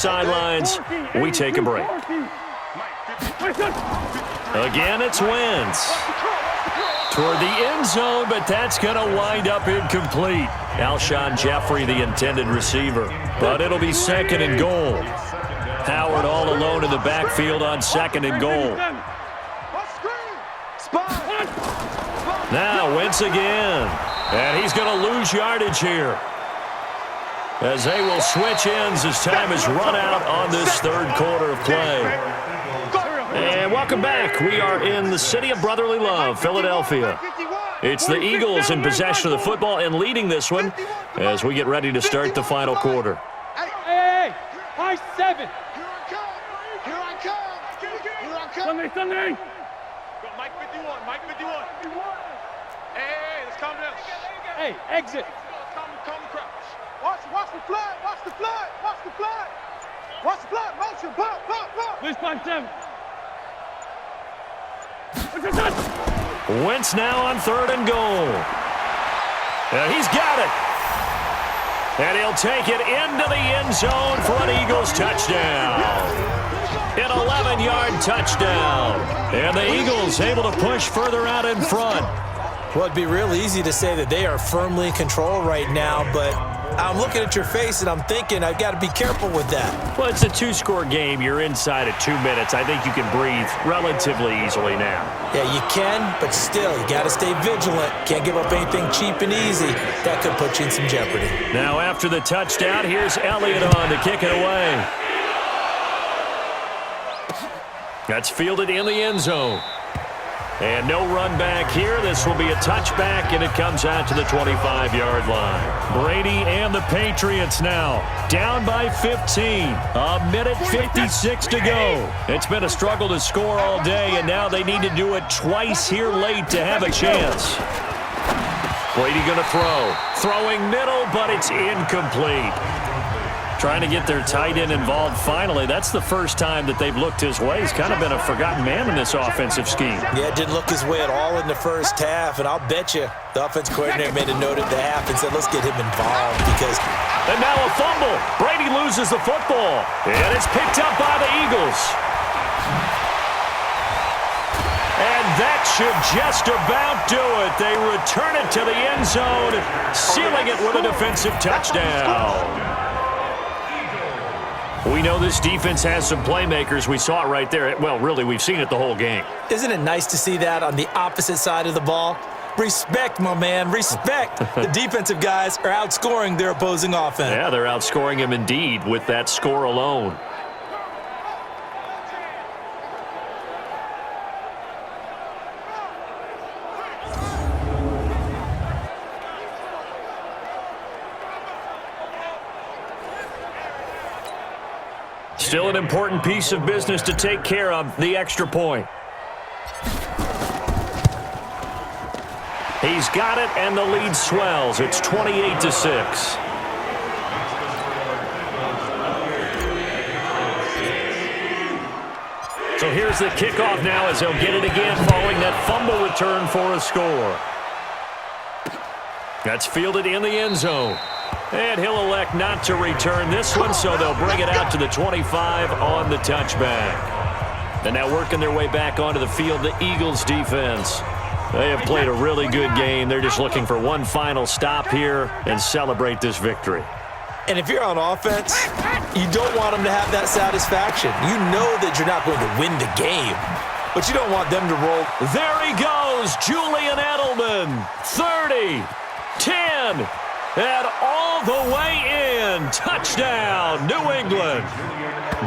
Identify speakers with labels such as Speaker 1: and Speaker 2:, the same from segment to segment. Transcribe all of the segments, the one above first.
Speaker 1: Sidelines, we take a break. Again, it's Wentz. Toward the end zone, but that's going to wind up incomplete. Alshon Jeffrey, the intended receiver. But it'll be second and goal. Howard all alone in the backfield on second and goal. Now Wentz again. And he's going to lose yardage here, as they will switch ends as time is run out on this third quarter of play. And welcome back. We are in the city of brotherly love, Philadelphia. It's the Eagles in possession of the football and leading this one as we get ready to start the final quarter.
Speaker 2: Hey, high 7. Here I come. Sunday. Mike 51. Hey, let's calm down. Hey, exit. Calm crouch. Watch the flood. Motion. Bump. Loose by 7.
Speaker 1: Wentz now on third and goal. He's got it. And he'll take it into the end zone for an Eagles touchdown. An 11-yard touchdown. And the Eagles able to push further out in front.
Speaker 3: Well, it'd be real easy to say that they are firmly in control right now, but I'm looking at your face and I'm thinking I've got to be careful with that.
Speaker 1: Well, it's a two-score game. You're inside at 2 minutes. I think you can breathe relatively easily now.
Speaker 3: Yeah, you can, but still, you got to stay vigilant. Can't give up anything cheap and easy. That could put you in some jeopardy.
Speaker 1: Now, after the touchdown, here's Elliott on to kick it away. That's fielded in the end zone. And no run back here. This will be a touchback, and it comes out to the 25-yard line. Brady and the Patriots now down by 15. A minute 56 to go. It's been a struggle to score all day, and now they need to do it twice here late to have a chance. Brady going to throw. Throwing middle, but it's incomplete. Trying to get their tight end involved finally. That's the first time that they've looked his way. He's kind of been a forgotten man in this offensive scheme.
Speaker 3: Yeah, didn't look his way at all in the first half, and I'll bet you the offense coordinator made a note at the half and said, let's get him involved because...
Speaker 1: And now a fumble. Brady loses the football, and it's picked up by the Eagles. And that should just about do it. They return it to the end zone, sealing it with a defensive touchdown. We know this defense has some playmakers. We saw it right there. Well, really, we've seen it the whole game.
Speaker 3: Isn't it nice to see that on the opposite side of the ball? Respect, my man, respect. The defensive guys are outscoring their opposing offense.
Speaker 1: Yeah, they're outscoring him indeed with that score alone. Still an important piece of business to take care of, the extra point. He's got it, and the lead swells. It's 28-6. So here's the kickoff now as they'll get it again following that fumble return for a score. That's fielded in the end zone. And he'll elect not to return this one, so they'll bring it out to the 25 on the touchback. And now working their way back onto the field, the Eagles defense. They have played a really good game. They're just looking for one final stop here and celebrate this victory.
Speaker 3: And if you're on offense, you don't want them to have that satisfaction. You know that you're not going to win the game, but you don't want them to roll.
Speaker 1: There he goes, Julian Edelman, 30, 10, and all the way in. Touchdown, New England.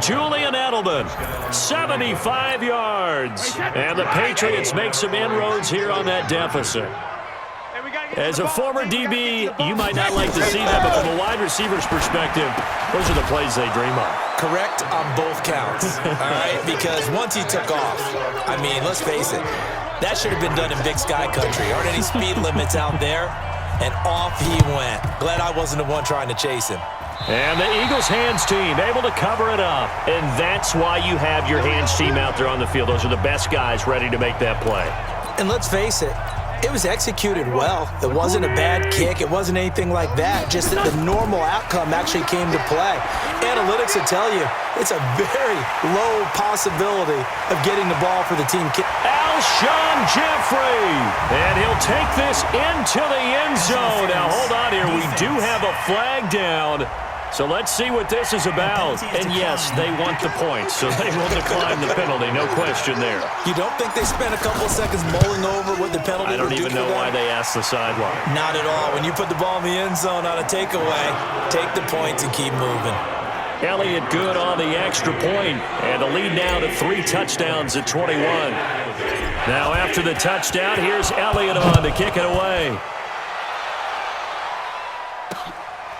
Speaker 1: Julian Edelman, 75 yards. And the Patriots make some inroads here on that deficit. As a former DB, you might not like to see that, but from a wide receiver's perspective, those are the plays they dream of.
Speaker 3: Correct on both counts, all right? Because once he took off, I mean, let's face it, that should have been done in Big Sky Country. Aren't any speed limits out there? And off he went. Glad I wasn't the one trying to chase him.
Speaker 1: And the Eagles hands team able to cover it up. And that's why you have your hands team out there on the field. Those are the best guys ready to make that play.
Speaker 3: And let's face it, It was executed well. It wasn't a bad kick. It wasn't anything like that. Just that the normal outcome actually came to play. Analytics will tell you it's a very low possibility of getting the ball for the team.
Speaker 1: Alshon Jeffrey, and he'll take this into the end zone. Now, hold on here. We do have a flag down. So let's see what this is about. And yes, they want the points, so they will decline the penalty. No question there.
Speaker 3: You don't think they spent a couple of seconds mulling over what the penalty
Speaker 1: I don't even know why they asked the sideline.
Speaker 3: Not at all. When you put the ball in the end zone on a takeaway, take the points and keep moving.
Speaker 1: Elliott good on the extra point, and the lead now to 3 touchdowns at 21. Now after the touchdown, here's Elliott on to kick it away.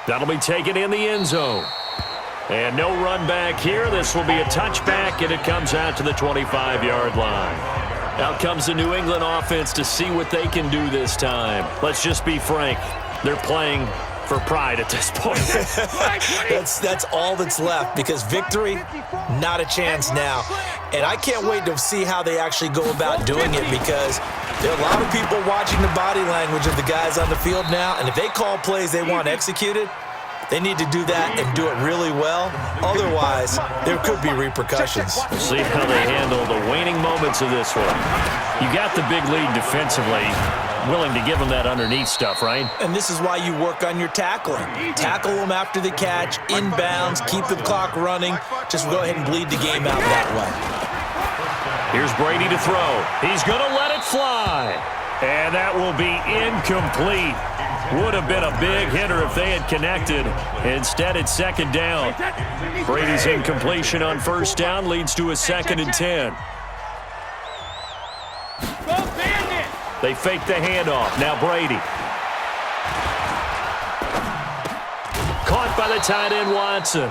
Speaker 1: That'll be taken in the end zone. And no run back here. This will be a touchback, and it comes out to the 25-yard line. Out comes the New England offense to see what they can do this time. Let's just be frank. They're playing for pride at this point.
Speaker 3: That's all that's left, because victory, not a chance now. And I can't wait to see how they actually go about doing it, because there are a lot of people watching the body language of the guys on the field now, and if they call plays they want executed, they need to do that and do it really well. Otherwise, there could be repercussions.
Speaker 1: We'll see how they handle the waning moments of this one. You got the big lead defensively. Willing to give them that underneath stuff, right?
Speaker 3: And this is why you work on your tackling. Tackle them after the catch, inbounds, keep the clock running. Just go ahead and bleed the game out that way.
Speaker 1: Here's Brady to throw. He's going to let it fly. And that will be incomplete. Would have been a big hitter if they had connected. Instead, it's second down. Brady's incompletion on first down leads to a 2nd and 10. They fake the handoff. Now Brady. Caught by the tight end, Watson.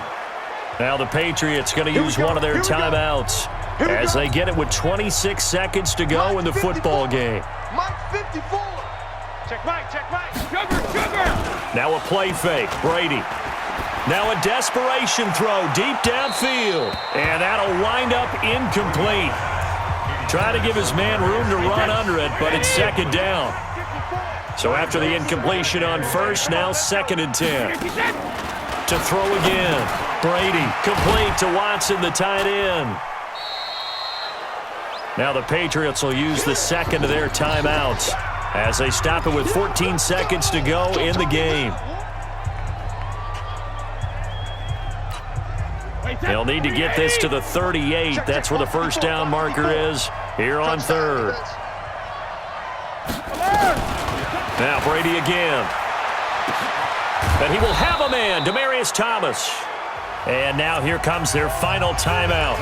Speaker 1: Now the Patriots going to use one of their timeouts as they get it with 26 seconds to go in the football game.
Speaker 2: Mike 54. Check Mike. Sugar.
Speaker 1: Now a play fake. Brady. Now a desperation throw deep downfield. And that'll wind up incomplete. Trying to give his man room to run under it, but it's second down. So after the incompletion on first, now 2nd and 10. To throw again. Brady complete to Watson, the tight end. Now the Patriots will use the second of their timeouts as they stop it with 14 seconds to go in the game. They'll need to get this to the 38. That's where the first down marker is here on third. Now Brady again. And he will have a man, Demaryius Thomas. And now here comes their final timeout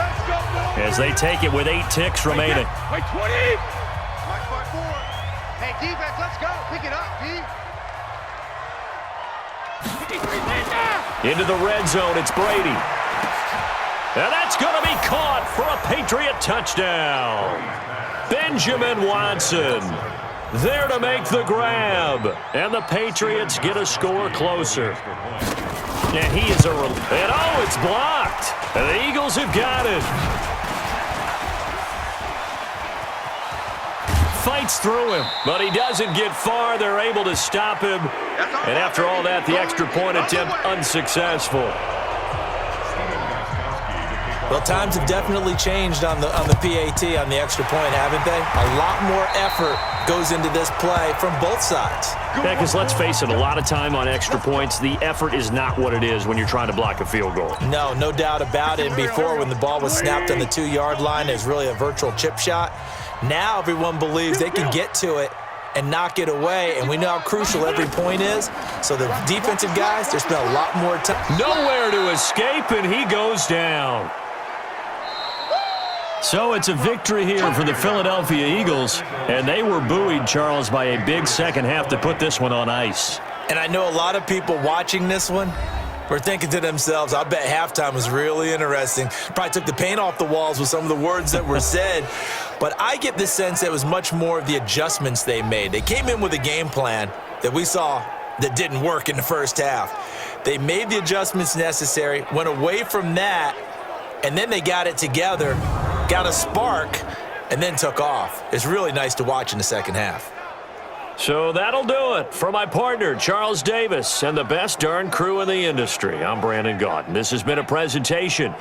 Speaker 1: as they take it with 8 ticks remaining.
Speaker 2: Wait, 20. Hey, defense, let's go. Pick it up, D.
Speaker 1: Into the red zone, it's Brady. And that's going to be caught for a Patriot touchdown. Benjamin Watson there to make the grab. And the Patriots get a score closer. And he is and oh, it's blocked. And the Eagles have got it. Fights through him, but he doesn't get far. They're able to stop him. And after all that, the extra point attempt unsuccessful.
Speaker 3: Well, times have definitely changed on the PAT, on the extra point, haven't they? A lot more effort goes into this play from both sides.
Speaker 1: Yeah, because let's face it, a lot of time on extra points, the effort is not what it is when you're trying to block a field goal.
Speaker 3: No doubt about it. And before, when the ball was snapped on the 2-yard line, it was really a virtual chip shot. Now everyone believes they can get to it and knock it away, and we know how crucial every point is. So the defensive guys, there's been a lot more time.
Speaker 1: Nowhere to escape, and he goes down. So it's a victory here for the Philadelphia Eagles, and they were buoyed, Charles, by a big second half to put this one on ice.
Speaker 3: And I know a lot of people watching this one were thinking to themselves, I bet halftime was really interesting. Probably took the paint off the walls with some of the words that were said. But I get the sense that it was much more of the adjustments they made. They came in with a game plan that we saw that didn't work in the first half. They made the adjustments necessary, went away from that, and then they got it together, got a spark, and then took off. It's really nice to watch in the second half.
Speaker 1: So that'll do it. For my partner, Charles Davis, and the best darn crew in the industry, I'm Brandon Gaudin. This has been a presentation